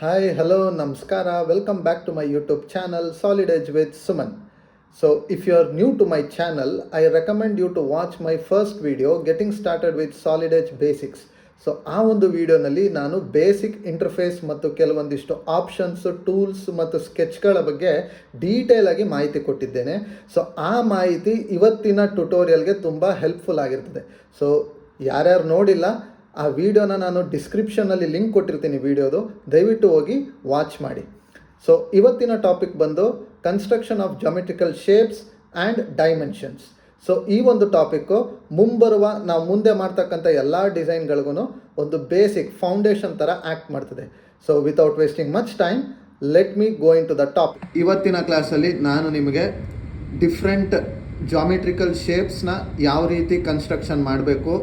Hi, hello, namaskara. Welcome back to my YouTube channel Solid Edge with Suman. So, if you are new to my channel, I recommend you to watch my first video getting started with Solid Edge Basics. So ಆ ಒಂದು ವಿಡಿಯೋನಲ್ಲಿ ನಾನು basic interface ಮತ್ತು ಕೆಲವೊಂದಿಷ್ಟು options, tools ಮತ್ತು ಸ್ಕೆಚ್ಗಳ ಬಗ್ಗೆ detail ಆಗಿ ಮಾಹಿತಿ ಕೊಟ್ಟಿದ್ದೇನೆ. ಸೊ ಆ ಮಾಹಿತಿ ಇವತ್ತಿನ ಟ್ಯುಟೋರಿಯಲ್ಗೆ ತುಂಬ ಹೆಲ್ಪ್ಫುಲ್ ಆಗಿರ್ತದೆ. ಸೊ ಯಾರ್ಯಾರು ನೋಡಿಲ್ಲ, ಆ ವಿಡಿಯೋನ ನಾನು ಡಿಸ್ಕ್ರಿಪ್ಷನಲ್ಲಿ ಲಿಂಕ್ ಕೊಟ್ಟಿರ್ತೀನಿ ವಿಡಿಯೋದು, ದಯವಿಟ್ಟು ಹೋಗಿ ವಾಚ್ ಮಾಡಿ. ಸೊ ಇವತ್ತಿನ ಟಾಪಿಕ್ ಬಂದು construction of geometrical shapes and dimensions. So ಈ ಒಂದು ಟಾಪಿಕ್ಕು ಮುಂಬರುವ ನಾವು ಮುಂದೆ ಮಾಡ್ತಕ್ಕಂಥ ಎಲ್ಲ ಡಿಸೈನ್ಗಳಿಗೂ ಒಂದು ಬೇಸಿಕ್ ಫೌಂಡೇಶನ್ ಥರ ಆ್ಯಕ್ಟ್ ಮಾಡ್ತದೆ. So without wasting much time, let me go into the topic. ಇವತ್ತಿನ ಕ್ಲಾಸಲ್ಲಿ ನಾನು ನಿಮಗೆ ಡಿಫ್ರೆಂಟ್ ಜಾಮೆಟ್ರಿಕಲ್ ಶೇಪ್ಸ್ನ ಯಾವ ರೀತಿ ಕನ್ಸ್ಟ್ರಕ್ಷನ್ ಮಾಡಬೇಕು,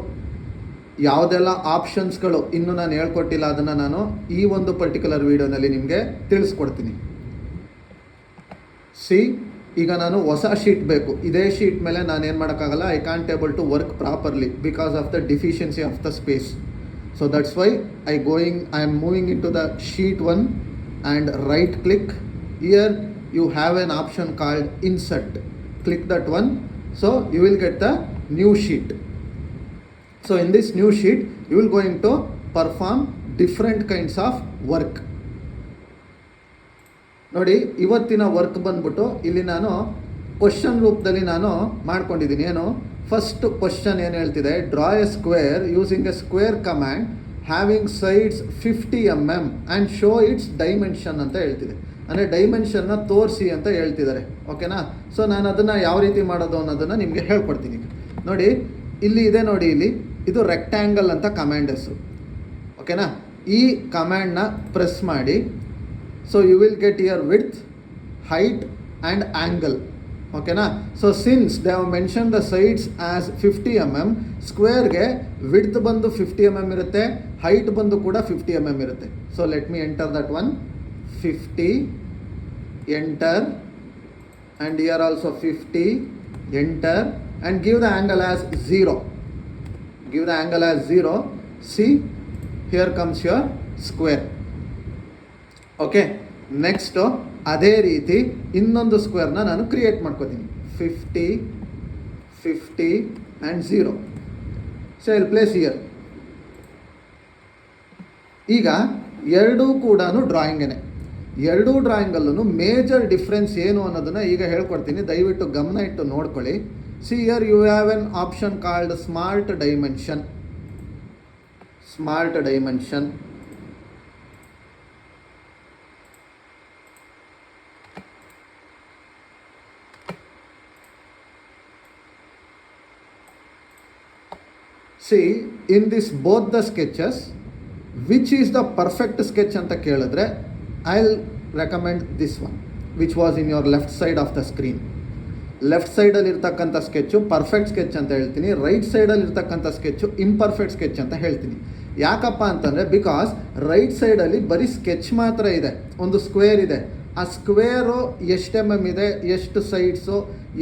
ಯಾವುದೆಲ್ಲ ಆಪ್ಷನ್ಸ್ಗಳು ಇನ್ನೂ ನಾನು ಹೇಳ್ಕೊಟ್ಟಿಲ್ಲ, ಅದನ್ನು ನಾನು ಈ ಒಂದು ಪರ್ಟಿಕ್ಯುಲರ್ ವಿಡಿಯೋನಲ್ಲಿ ನಿಮಗೆ ತಿಳಿಸ್ಕೊಡ್ತೀನಿ. ಈಗ ನಾನು ಹೊಸ ಶೀಟ್ ಬೇಕು, ಇದೇ ಶೀಟ್ ಮೇಲೆ ನಾನು ಏನು ಮಾಡೋಕ್ಕಾಗಲ್ಲ, I can't able to work properly because of the deficiency of the space. So that's why I am moving into the sheet 1 and right click. Here you have an option called insert. Click that one, so you will get the new sheet. So in this new sheet you will going to perform different kinds of work. ನೋಡಿ, ಇವತ್ತಿನ work ಬಂದ್ಬಿಟ್ಟು ಇಲ್ಲಿ ನಾನು question ರೂಪದಲ್ಲಿ ನಾನು ಮಾಡ್ಕೊಂಡಿದ್ದೀನಿ. ಏನು, first question ಏನು ಹೇಳ್ತಿದೆ, draw a square using a square command having sides 50 mm and show its dimension ಅಂತ ಹೇಳ್ತಿದೆ. ಅಂದರೆ ಡೈಮೆನ್ಷನ್ನ ತೋರಿಸಿ ಅಂತ ಹೇಳ್ತಿದ್ದಾರೆ. ಓಕೆನಾ? ಸೊ ನಾನು ಅದನ್ನು ಯಾವ ರೀತಿ ಮಾಡೋದು ಅನ್ನೋದನ್ನು ನಿಮಗೆ ಹೇಳ್ಕೊಡ್ತೀನಿ. ನೋಡಿ, ಇಲ್ಲಿ ಇದೆ ನೋಡಿ, ಇಲ್ಲಿ ಇದು ರೆಕ್ಟ್ಯಾಂಗಲ್ ಅಂತ ಕಮ್ಯಾಂಡ್ ಹೆಸರು. ಓಕೆನಾ? ಈ ಕಮ್ಯಾಂಡ್ನ ಪ್ರೆಸ್ ಮಾಡಿ. So you will get your width, height and angle. ಓಕೆನಾ? So since they have mention the sides as 50 mm, ಸ್ಕ್ವೇರ್ಗೆ ವಿಡ್ತ್ ಬಂದು 50 mm ಇರುತ್ತೆ, ಹೈಟ್ ಬಂದು ಕೂಡ 50 mm ಇರುತ್ತೆ. So let me enter that one. 50, enter, and here also 50, enter, and give the angle as 0. Give the angle as 0. See, here comes your square. Okay, next ಅದೇ ರೀತಿ ಇನ್ನೊಂದು ಸ್ಕ್ವೇರ್ನ ನಾನು create ಮಾಡ್ಕೋತೀನಿ. 50, 50 and 0. So I'll place here. ಈಗ ಎರಡೂ ಕೂಡ ಡ್ರಾಯಿಂಗೇನೆ. ಎರಡೂ ಡ್ರಾಯಿಂಗಲ್ಲೂ major difference ಏನು ಅನ್ನೋದನ್ನು ಈಗ ಹೇಳ್ಕೊಡ್ತೀನಿ, ದಯವಿಟ್ಟು ಗಮನ ಇಟ್ಟು ನೋಡ್ಕೊಳ್ಳಿ. See here you have an option called smart dimension. Smart dimension. See in this both the sketches which is the perfect sketch ಅಂತ ಕೇಳಿದ್ರೆ I'll recommend this one which was in your left side of the screen. Left ಸೈಡಲ್ಲಿ ಇರ್ತಕ್ಕಂಥ sketch perfect sketch ಅಂತ ಹೇಳ್ತೀನಿ, right ಸೈಡಲ್ಲಿ ಇರ್ತಕ್ಕಂಥ sketch imperfect sketch ಅಂತ ಹೇಳ್ತೀನಿ. ಯಾಕಪ್ಪ ಅಂತಂದರೆ ಬಿಕಾಸ್ ರೈಟ್ ಸೈಡಲ್ಲಿ ಬರೀ ಸ್ಕೆಚ್ ಮಾತ್ರ ಇದೆ, ಒಂದು ಸ್ಕ್ವೇರ್ ಇದೆ. ಆ ಸ್ಕ್ವೇರು ಎಷ್ಟು MM ಇದೆ, ಎಷ್ಟು ಸೈಡ್ಸು,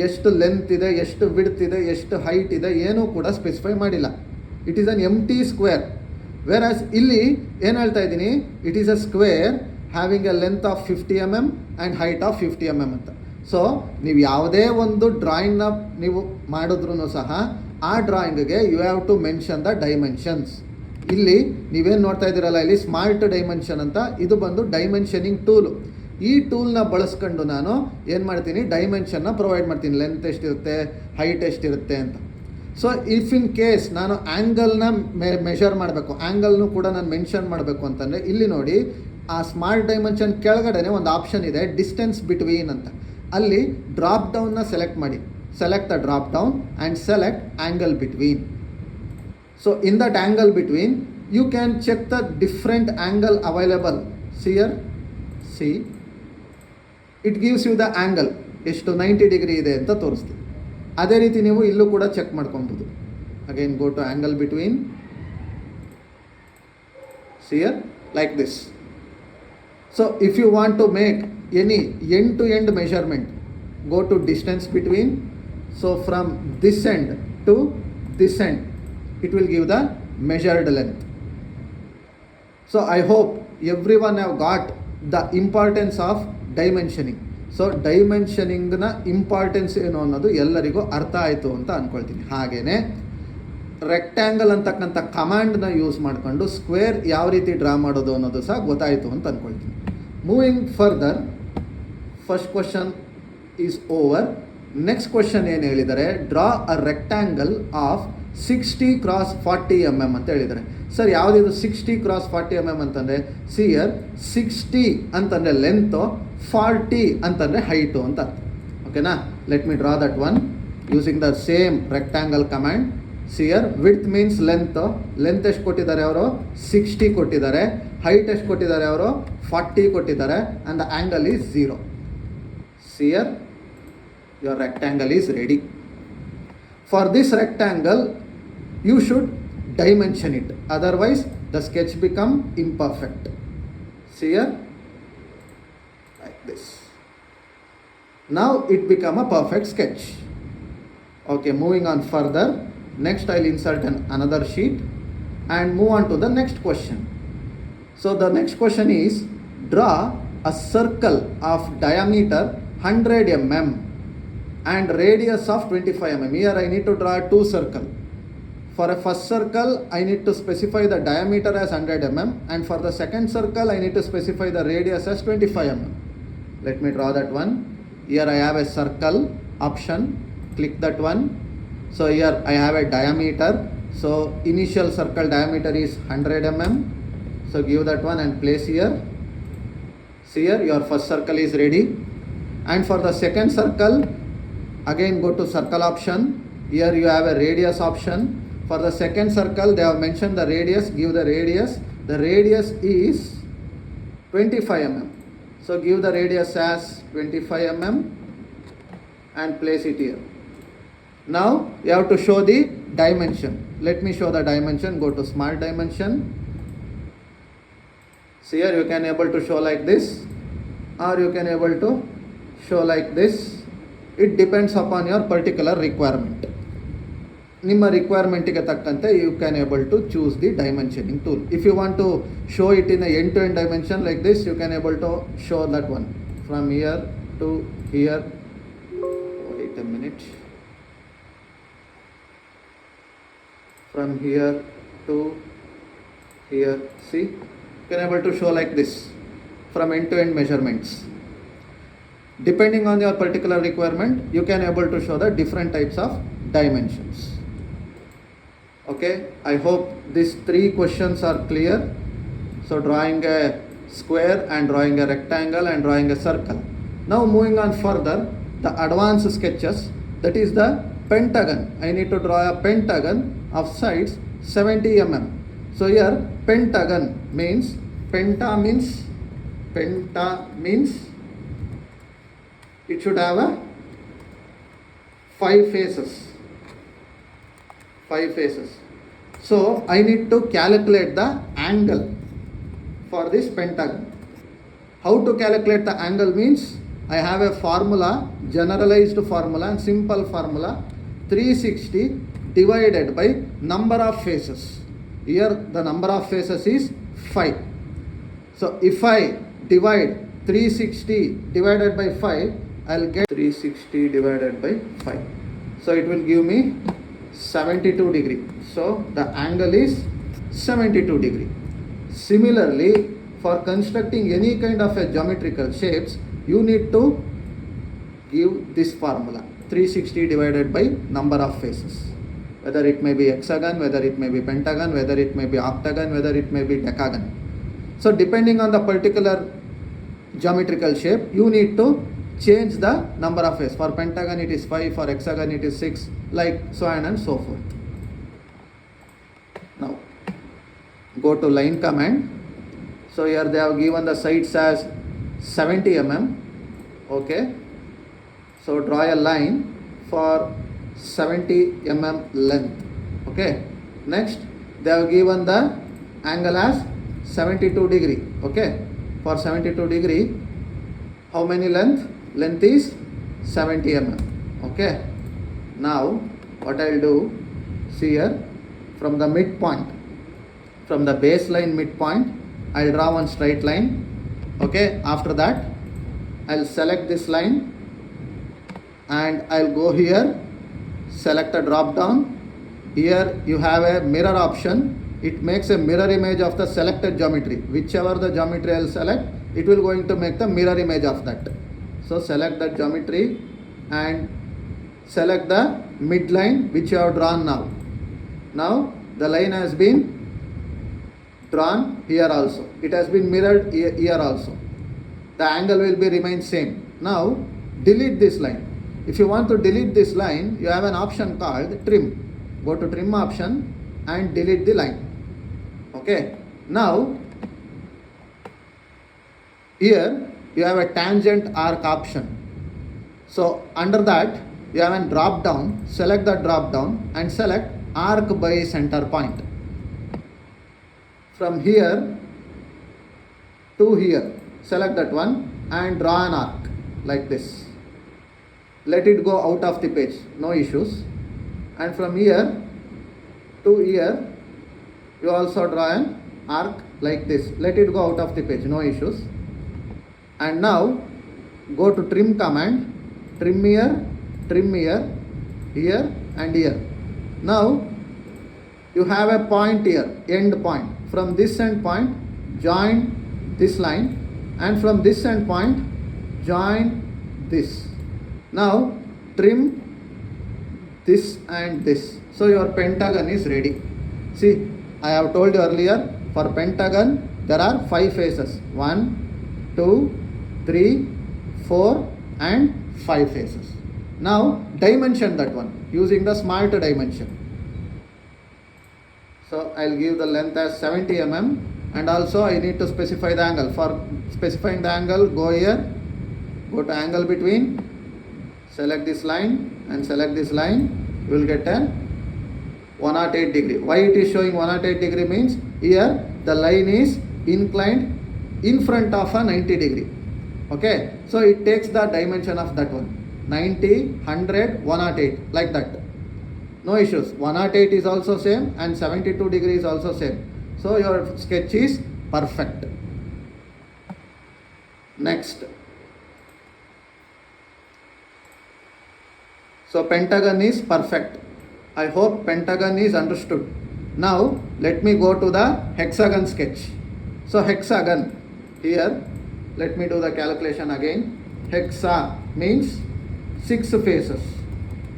ಎಷ್ಟು ಲೆಂತ್ ಇದೆ, ಎಷ್ಟು ವಿಡ್ತ್ ಇದೆ, ಎಷ್ಟು ಹೈಟ್ ಇದೆ, ಏನೂ ಕೂಡ ಸ್ಪೆಸಿಫೈ ಮಾಡಿಲ್ಲ. It is an empty square. Whereas ಇಲ್ಲಿ ಏನು ಹೇಳ್ತಾ ಇದ್ದೀನಿ, it is a square having a length of 50 mm and height of 50 mm ಅಂತ. ಸೊ ನೀವು ಯಾವುದೇ ಒಂದು ಡ್ರಾಯಿಂಗ್ನ ನೀವು ಮಾಡಿದ್ರೂ ಸಹ ಆ ಡ್ರಾಯಿಂಗ್ಗೆ you have to mention the dimensions. ಇಲ್ಲಿ ನೀವೇನು ನೋಡ್ತಾ ಇದ್ದೀರಲ್ಲ, ಇಲ್ಲಿ ಸ್ಮಾರ್ಟ್ ಡೈಮೆನ್ಷನ್ ಅಂತ, ಇದು ಬಂದು ಡೈಮೆನ್ಷನಿಂಗ್ ಟೂಲು. ಈ ಟೂಲ್ನ ಬಳಸ್ಕೊಂಡು ನಾನು ಏನು ಮಾಡ್ತೀನಿ, ಡೈಮೆನ್ಷನ್ನ ಪ್ರೊವೈಡ್ ಮಾಡ್ತೀನಿ, ಲೆಂತ್ ಎಷ್ಟಿರುತ್ತೆ, ಹೈಟ್ ಎಷ್ಟಿರುತ್ತೆ ಅಂತ. ಸೊ ಇಫ್ ಇನ್ ಕೇಸ್ ನಾನು ಆ್ಯಂಗಲ್ನ ಮೆಷರ್ ಮಾಡಬೇಕು, ಆ್ಯಂಗಲ್ನು ಕೂಡ ನಾನು ಮೆನ್ಷನ್ ಮಾಡಬೇಕು ಅಂತಂದರೆ ಇಲ್ಲಿ ನೋಡಿ, ಆ ಸ್ಮಾರ್ಟ್ ಡೈಮೆನ್ಷನ್ ಕೆಳಗಡೆ ಒಂದು ಆಪ್ಷನ್ ಇದೆ, ಡಿಸ್ಟೆನ್ಸ್ ಬಿಟ್ವೀನ್ ಅಂತ. ಅಲ್ಲಿ ಡ್ರಾಪ್ ಡೌನ್ನ ಸೆಲೆಕ್ಟ್ ಮಾಡಿ. Select the drop down and select angle between. So in that angle between you can check the different angle available. See here see it gives you the angle ಎಷ್ಟು 90 degree ಇದೆ ಅಂತ ತೋರಿಸ್ತೀವಿ. ಅದೇ ರೀತಿ ನೀವು ಇಲ್ಲೂ ಕೂಡ ಚೆಕ್ ಮಾಡ್ಕೊಬೋದು. Again go to angle between. See here like this. So if you want to make any end-to-end measurement, go to distance between. So from this end to this end, it will give the measured length. So I hope everyone have got the importance of dimensioning. So ಡೈಮೆನ್ಷನಿಂಗ್ನ importance ಏನು ಅನ್ನೋದು ಎಲ್ಲರಿಗೂ ಅರ್ಥ ಆಯಿತು ಅಂತ ಅಂದ್ಕೊಳ್ತೀನಿ. ಹಾಗೆಯೇ rectangle ಅಂತಕ್ಕಂಥ ಕಮಾಂಡ್ನ ಯೂಸ್ ಮಾಡಿಕೊಂಡು ಸ್ಕ್ವೇರ್ ಯಾವ ರೀತಿ ಡ್ರಾ ಮಾಡೋದು ಅನ್ನೋದು ಸಹ ಗೊತ್ತಾಯಿತು ಅಂತ ಅಂದ್ಕೊಳ್ತೀನಿ. Moving further, first question is over. Next question ಏನು ಹೇಳಿದ್ದಾರೆ, draw a rectangle of 60 × 40 mm ಅಂತ ಹೇಳಿದ್ದಾರೆ. ಸರ್ ಯಾವುದಿದು 60 × 40 mm ಅಂತಂದರೆ, ಸಿಯರ್ 60 ಅಂತಂದರೆ ಲೆಂತು, 40 ಅಂತಂದರೆ ಹೈಟು ಅಂತ ಅರ್ಥ. ಓಕೆನಾ? Let me draw that one using the same rectangle command. See here width means length ಎಷ್ಟು ಕೊಟ್ಟಿದ್ದಾರೆ ಅವರು, 60 ಕೊಟ್ಟಿದ್ದಾರೆ. ಹೈಟ್ ಎಷ್ಟು ಕೊಟ್ಟಿದ್ದಾರೆ ಅವರು, 40 ಕೊಟ್ಟಿದ್ದಾರೆ. And the angle is 0. ಸಿಯರ್ your rectangle is ready. For this rectangle you should dimension it, otherwise the sketch become imperfect. See here, like this. Now it become a perfect sketch. Okay, moving on further, next I'll insert another sheet and move on to the next question. So the next question is, draw a circle of diameter 100 mm and radius of 25 mm. Here I need to draw two circles. For a first circle I need to specify the diameter as 100 mm, and for the second circle I need to specify the radius as 25 mm. Let me draw that one. Here I have a circle option, click that one. So here I have a diameter, so initial circle diameter is 100 mm, so give that one and place here. See here, your first circle is ready. And for the second circle, again go to circle option. Here you have a radius option. For the second circle they have mentioned the radius, give the radius. The radius is 25 mm, so give the radius as 25 mm and place it here. Now you have to show the dimension. Let me show the dimension. Go to smart dimension. See here, you can able to show like this, or you can able to show like this. It depends upon your particular requirement. ನಿಮ್ಮ ರಿಕ್ವೈರ್ಮೆಂಟಿಗೆ ತಕ್ಕಂತೆ you can able to choose the dimensioning tool. If you want to show it in end to end dimension like this, you can able to show that one from here to here. Wait a minute. From here to here, see, you can able to show like this from end to end measurements. Depending on your particular requirement, you can able to show the different types of dimensions. Okay, I hope these three questions are clear. So drawing a square and drawing a rectangle and drawing a circle. Now moving on further, the advanced sketches, that is the pentagon. I need to draw a pentagon of sides 70 mm. So here pentagon means, penta means it should have a 5 faces. So I need to calculate the angle for this pentagon. How to calculate the angle means, I have a formula, generalized formula and simple formula, 360 divided by number of faces. Here the number of faces is 5. So if I divide 360 divided by 5, I'll get 360 divided by 5. So it will give me 72 degree. So the angle is 72 degree. Similarly, for constructing any kind of a geometrical shapes, you need to give this formula, 360 divided by number of faces. Whether it may be hexagon, whether it may be pentagon, whether it may be octagon, whether it may be decagon. So depending on the particular geometrical shape, you need to change the number of faces. For pentagon it is 5, for hexagon it is 6, like so on and so forth. Now go to line command. So here they have given the sides as 70 mm. Okay, so draw a line for 70 mm length. Okay, next they have given the angle as 72 degree. Okay, for 72 degree, how many length is 70 mm. Okay, now what I'll do, see here, from the midpoint, from the baseline midpoint, I'll draw one straight line. Okay, after that I'll select this line and I'll go here, select a drop down. Here you have a mirror option. It makes a mirror image of the selected geometry. Whichever the geometry I'll select, it will going to make the mirror image of that. So select that geometry and select the midline which you have drawn now. Now the line has been drawn here also. It has been mirrored here also. The angle will be remain same. Now delete this line. If you want to delete this line, you have an option called trim. Go to trim option and delete the line. Okay. Now here you have a tangent arc option. So under that you have a drop down. Select the drop down and select arc by center point. From here to here, select that one and draw an arc like this. Let it go out of the page, no issues. And from here to here, you also draw an arc like this. Let it go out of the page, no issues. And now go to trim command, trim here, here and here. Now you have a point here, end point. From this end point, join this line, and from this end point, join this. Now trim this and this. So your pentagon is ready. See, I have told you earlier, for pentagon there are 5 faces. 1, 2, 3, 4 and 5 faces. Now dimension that one using the smart dimension. So I'll give the length as 70 mm and also I need to specify the angle. For specifying the angle, go here, go to angle between, select this line and select this line. You will get a 108 degree. Why it is showing 108 degree means here the line is inclined in front of a 90 degree. Okay, so it takes the dimension of that one, 90, 100, 108 like that. No issues. 108 is also same and 72 degree is also same. So your sketch is perfect. Next. So pentagon is perfect. I hope pentagon is understood. Now let me go to the hexagon sketch. So hexagon, here let me do the calculation again. Hexa means 6 faces.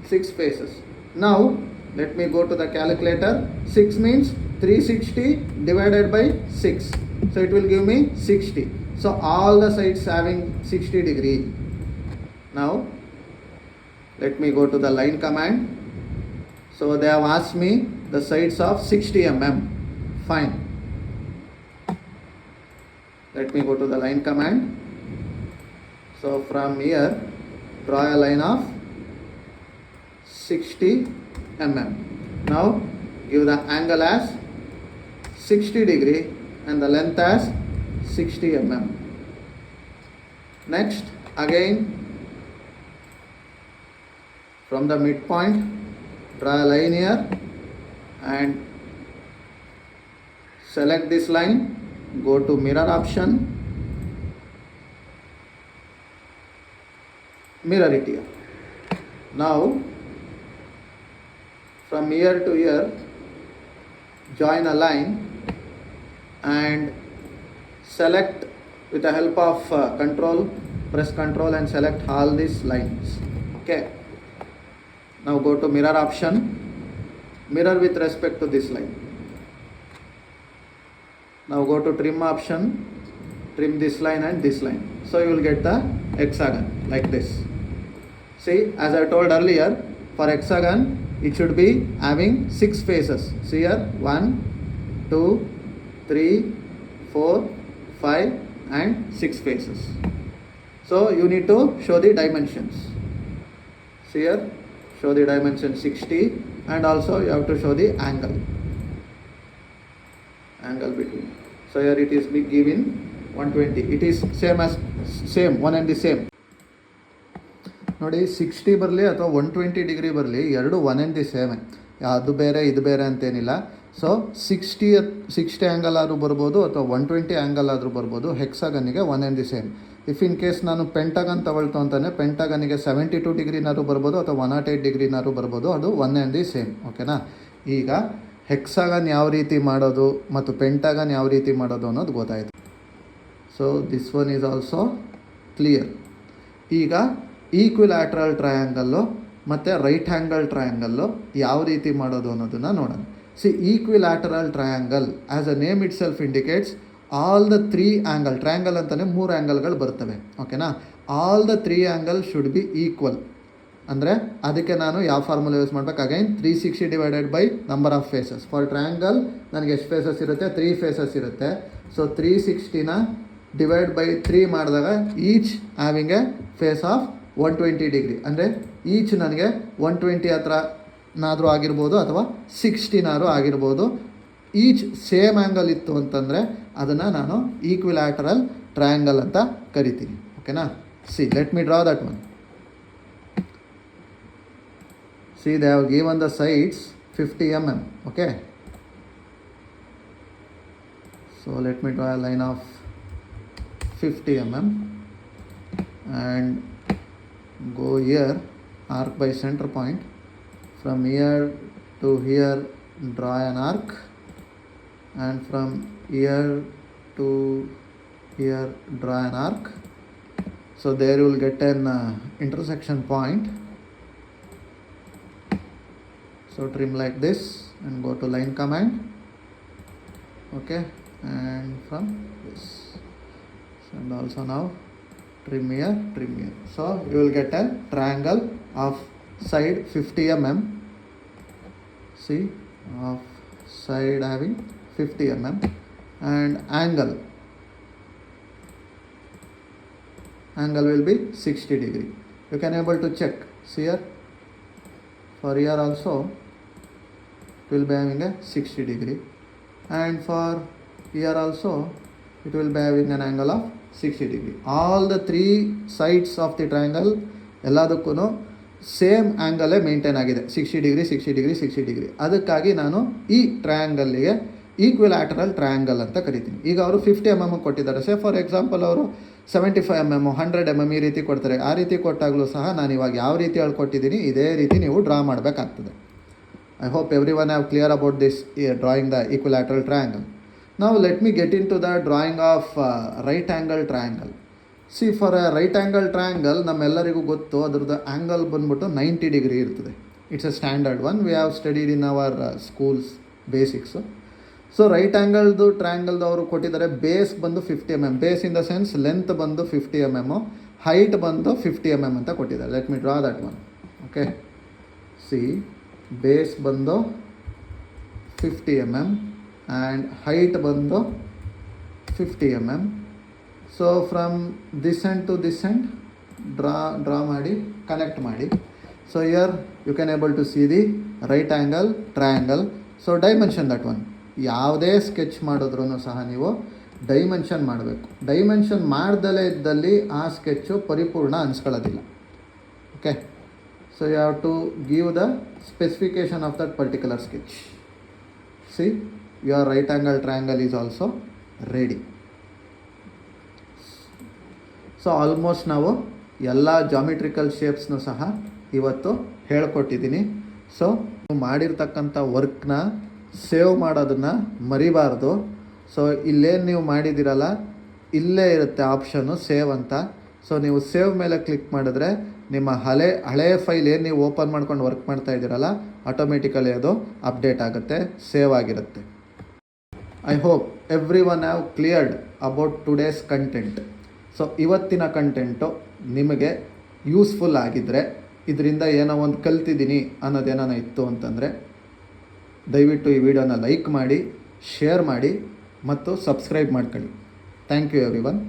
6 faces. Now let me go to the calculator. 6 means 360 divided by 6. So it will give me 60. So all the sides having 60 degree. Now let me go to the line command. So they have asked me the sides of 60 mm. Fine. Let me go to the line command. So from here draw a line of 60 mm. Now give the angle as 60 degree and the length as 60 mm. Next again from the midpoint draw a line here and select this line, go to mirror option, mirror it here. Now from here to here join a line and select with the help of control, press control and select all these lines. Okay. Now go to mirror option, mirror with respect to this line. Now go to trim option, trim this line and this line. So you will get the hexagon like this. See, as I told earlier, for hexagon it should be having 6 faces. See here, 1, 2, 3, 4, 5 and 6 faces. So you need to show the dimensions. See here, show the dimension 60 and also you have to show the angle between. So here it is given 120. It is same one and the same. ನೋಡಿ 60 ಬರಲಿ ಅಥವಾ 120 degree ಬರಲಿ, ಎರಡು one and the ಸೇಮೆ. ಅದು ಬೇರೆ ಇದು ಬೇರೆ ಅಂತೇನಿಲ್ಲ. ಸೊ 60 ಆ್ಯಂಗಲ್ ಆದರೂ ಬರ್ಬೋದು ಅಥವಾ 120 ಆ್ಯಂಗಲ್ ಆದರೂ ಬರ್ಬೋದು. ಹೆಕ್ಸಾಗನ್ನಿಗೆ one and the same. If in case ನಾನು ಪೆಂಟಗನ್ ತಗೊಳ್ತು ಅಂತಾನೆ ಪೆಂಟಗನ್ನಿಗೆ 72 ಡಿಗ್ರಿನಾದ್ರು ಬರ್ಬೋದು ಅಥವಾ 108 ಡಿಗ್ರಿನಾದ್ರು ಬರ್ಬೋದು, ಅದು ಒನ್ ಆ್ಯಂಡ್ ದಿ ಸೇಮ್. ಓಕೆನಾ. ಈಗ ಹೆಕ್ಸಾಗನ್ ಯಾವ ರೀತಿ ಮಾಡೋದು ಮತ್ತು ಪೆಂಟಗನ್ ಯಾವ ರೀತಿ ಮಾಡೋದು ಅನ್ನೋದು ಗೊತ್ತಾಯಿತು. So this one is also clear. ಈಗ ಈಕ್ವಿಲ್ಯಾಟ್ರಲ್ ಟ್ರಯಾಂಗಲ್ಲು ಮತ್ತು ರೈಟ್ ಆ್ಯಂಗಲ್ ಟ್ರಯಾಂಗಲ್ಲು ಯಾವ ರೀತಿ ಮಾಡೋದು ಅನ್ನೋದನ್ನು ನೋಡೋಣ. Equilateral triangle as a name itself indicates all the 3 angle. Triangle ಅಂತಲೇ 3 ಆ್ಯಂಗಲ್ಗಳು ಬರ್ತವೆ. ಓಕೆನಾ. All the 3 angle should be equal. ಅಂದರೆ ಅದಕ್ಕೆ ನಾನು ಯಾವ ಫಾರ್ಮುಲಾ ಯೂಸ್ ಮಾಡಬೇಕು? Again 360 divided by number of faces. For triangle ನನಗೆ ಎಷ್ಟು ಫೇಸಸ್ ಇರುತ್ತೆ? 3 ಫೇಸಸ್ ಇರುತ್ತೆ. ಸೊ 360ನ ಡಿವೈಡ್ ಬೈ 3 ಮಾಡಿದಾಗ each having a phase of 120 degree. ಅಂದರೆ ಈಚ್ ನನಗೆ 120 ಹತ್ರನಾದರೂ ಆಗಿರ್ಬೋದು ಅಥವಾ 60ನಾದರೂ ಆಗಿರ್ಬೋದು. ಈಚ್ ಸೇಮ್ ಆ್ಯಂಗಲ್ ಇತ್ತು ಅಂತಂದರೆ ಅದನ್ನು ನಾನು ಈಕ್ವಿಲ್ಯಾಟರಲ್ ಟ್ರಯಾಂಗಲ್ ಅಂತ ಕರಿತೀನಿ. ಓಕೆನಾ. Let me draw that one. they have given the sides 50 mm. Okay. So let me draw a line of 50 mm and go here, arc by center point. From here to here draw an arc, and from here to here draw an arc. So there you will get an intersection point. So trim like this and go to line command. Okay, and from this, and also now trim here. So you will get a triangle of side 50 mm. See, of side having 50 mm, and angle will be 60 degree. You can able to check. See here, for here also it will be having a 60 degree, and for here also it will be having an angle of 60 degree. All the 3 sides of the triangle ಎಲ್ಲದಕ್ಕೂ same ಆ್ಯಂಗಲೇ maintain ಆಗಿದೆ, 60 degree 60 degree 60 degree. ಅದಕ್ಕಾಗಿ ನಾನು ಈ ಟ್ರಯಾಂಗಲ್ಗೆ ಈಕ್ವಿಲ್ಯಾಟರಲ್ triangle ಅಂತ ಕರಿತೀನಿ. ಈಗ ಅವರು 50 mm ಕೊಟ್ಟಿದ್ದಾರೆ. ಫಾರ್ ಎಕ್ಸಾಂಪಲ್ ಅವರು 75 mm 100 mm ಈ ರೀತಿ ಕೊಡ್ತಾರೆ. ಆ ರೀತಿ ಕೊಟ್ಟಾಗಲೂ ಸಹ ನಾನು ಇವಾಗ ಯಾವ ರೀತಿ ಹೇಳ್ಕೊಟ್ಟಿದ್ದೀನಿ ಇದೇ ರೀತಿ ನೀವು ಡ್ರಾ ಮಾಡಬೇಕಾಗ್ತದೆ. I hope everyone have clear about this drawing the equilateral triangle. Now let me get into the drawing of right angle triangle. For a right angle triangle ನಮ್ಮೆಲ್ಲರಿಗೂ ಗೊತ್ತು ಅದರದ್ದು ಆ್ಯಂಗಲ್ ಬಂದ್ಬಿಟ್ಟು 90 ಡಿಗ್ರಿ ಇರ್ತದೆ. It's a standard one. We have studied in our schools basics. So right ಆ್ಯಂಗಲ್ದು ಟ್ರಯಾಂಗಲ್ದು ಅವರು ಕೊಟ್ಟಿದ್ದಾರೆ. Base ಬಂದು 50 mm. Base in the sense length ಬಂದು 50 mm, ಹೈಟ್ ಬಂದು 50 mm ಅಂತ ಕೊಟ್ಟಿದ್ದಾರೆ. Let me draw that one. Okay. Base ಬಂದು 50 mm ಆ್ಯಂಡ್ ಹೈಟ್ ಬಂದು 50 mm. So from this end to this end draw ಮಾಡಿ ಕನೆಕ್ಟ್ ಮಾಡಿ. So here you can able to see the right angle triangle. So dimension that one. ಯಾವುದೇ sketch ಮಾಡಿದ್ರೂ ಸಹ ನೀವು dimension ಮಾಡಬೇಕು. Dimension ಮಾಡ್ದಲೇ ಇದ್ದಲ್ಲಿ ಆ ಸ್ಕೆಚ್ಚು ಪರಿಪೂರ್ಣ ಅನಿಸ್ಕೊಳ್ಳೋದಿಲ್ಲ. Okay. So you have to give the specification of that particular sketch. See, your right angle triangle is also ready. So almost ನಾವು ಎಲ್ಲ ಜಾಮಿಟ್ರಿಕಲ್ ಶೇಪ್ಸ್ನು ಸಹ ಇವತ್ತು ಹೇಳ್ಕೊಟ್ಟಿದ್ದೀನಿ. ಸೊ ಮಾಡಿರ್ತಕ್ಕಂಥ ವರ್ಕ್ನ ಸೇವ್ ಮಾಡೋದನ್ನು ಮರಿಬಾರ್ದು. ಸೊ ಇಲ್ಲೇನು ನೀವು ಮಾಡಿದ್ದೀರಲ್ಲ ಇಲ್ಲೇ ಇರುತ್ತೆ ಆಪ್ಷನ್ನು ಸೇವ್ ಅಂತ. ಸೊ ನೀವು ಸೇವ್ ಮೇಲೆ ಕ್ಲಿಕ್ ಮಾಡಿದ್ರೆ ನಿಮ್ಮ ಹಳೆ ಫೈಲ್ ಏನು ನೀವು ಓಪನ್ ಮಾಡ್ಕೊಂಡು ವರ್ಕ್ ಮಾಡ್ತಾ ಇದ್ದೀರಲ್ಲ ಆಟೋಮೆಟಿಕಲಿ ಅದು ಅಪ್ಡೇಟ್ ಆಗುತ್ತೆ, ಸೇವ್ ಆಗಿರುತ್ತೆ. I hope every one have cleared about today's content. So ಇವತ್ತಿನ ಕಂಟೆಂಟು ನಿಮಗೆ ಯೂಸ್ಫುಲ್ ಆಗಿದ್ದರೆ, ಇದರಿಂದ ಏನೋ ಒಂದು ಕಲ್ತಿದ್ದೀನಿ ಅನ್ನೋದೇನೋ ಇತ್ತು ಅಂತಂದರೆ ದಯವಿಟ್ಟು ಈ ವಿಡಿಯೋನ ಲೈಕ್ ಮಾಡಿ, ಶೇರ್ ಮಾಡಿ ಮತ್ತು ಸಬ್ಸ್ಕ್ರೈಬ್ ಮಾಡ್ಕೊಳ್ಳಿ. Thank you every one.